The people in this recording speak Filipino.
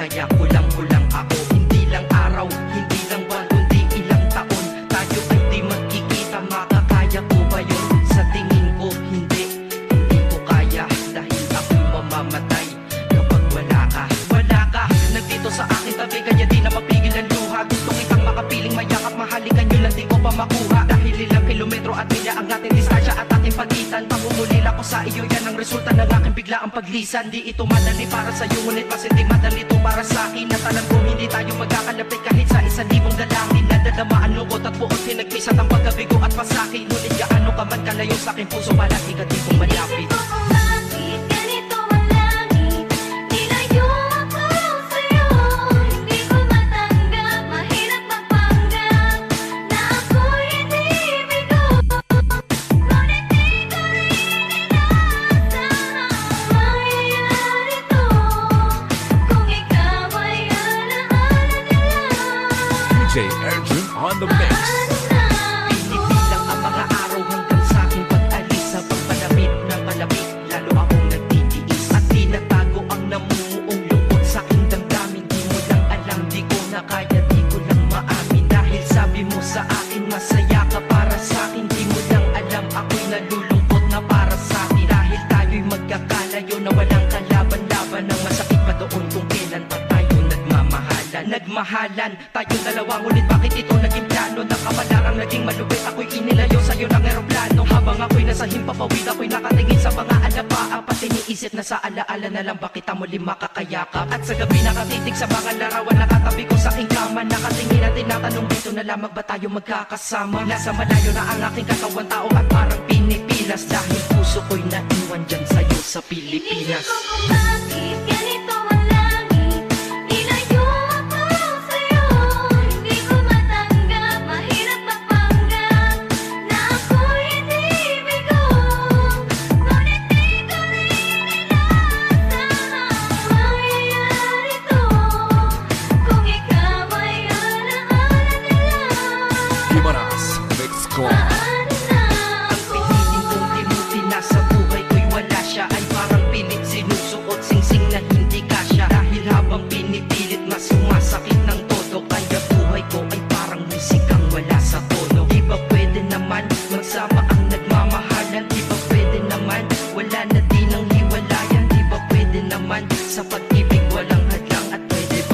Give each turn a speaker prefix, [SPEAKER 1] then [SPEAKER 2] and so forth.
[SPEAKER 1] kaya kulang-kulang ako. Hindi lang araw, hindi lang buwan, kundi ilang taon tayo ay di magkikita. Makakaya ko ba yun? Sa tingin ko hindi ko kaya, dahil ako'y mamamatay kapag wala ka. Wala ka, nandito sa akin tabi, kaya di na mapigil ang luha. Gusto kitang makapiling, mayakap, mahalikan yun lang di ko pa makuha. Dahil ilang kilometro at milya ang ating distansya at ating pagitan. Pangungulila ko sa iyo, yan ang resulta ng aking biglaang paglisan. Di ito madali para sa'yo, ngunit mas hindi madali ito para sa'kin. At alam ko hindi tayo magkakalapit kahit sa 1,000 dalangin. Nadadamaan lungkot at buot, pinagpisat ang pagkabigo at pasakit. Ngunit gaano ka man kalayo sa aking puso, palagi ka di ko malapit.
[SPEAKER 2] DJ Erdrin on the mix.
[SPEAKER 1] Pinipilang ang mga araw hanggang sa aking pag-alis. Sa pagpalamig ng malamig, lalo akong nagtitiis. At tinatago ang namumuong lungkot sa aking damdamin. Di mo lang alam, di ko na kaya, di ko lang maamin. Dahil sabi mo sa akin, masaya ka para sa akin. Di mo lang alam, ako'y nalulungkot na para sa akin. Dahil tayo'y magkakalayo na walang kalaban-laban. Ang masakit pa doon kung kailan pa tayo nagmahalan tayo dalawa, ngunit bakit ito naging plano? Nakapalarang naging malupit, ako'y inilayo sa'yo ng eroplano. Habang ako'y nasa himpapawid, ako'y nakatingin sa mga alapaa. Pati iniisip na sa alaala na lang ba kita muli makakayakap. At sa gabi nakatitig sa mga larawan, nakatabi ko sa aking kama. Nakatingin at tinatanong, dito na lamang ba tayo magkakasama? Nasa malayo na ang aking katawan, tao at parang pinipilas. Dahil puso ko'y naiwan dyan sa'yo sa Pilipinas.
[SPEAKER 3] Hindi ko kung bakit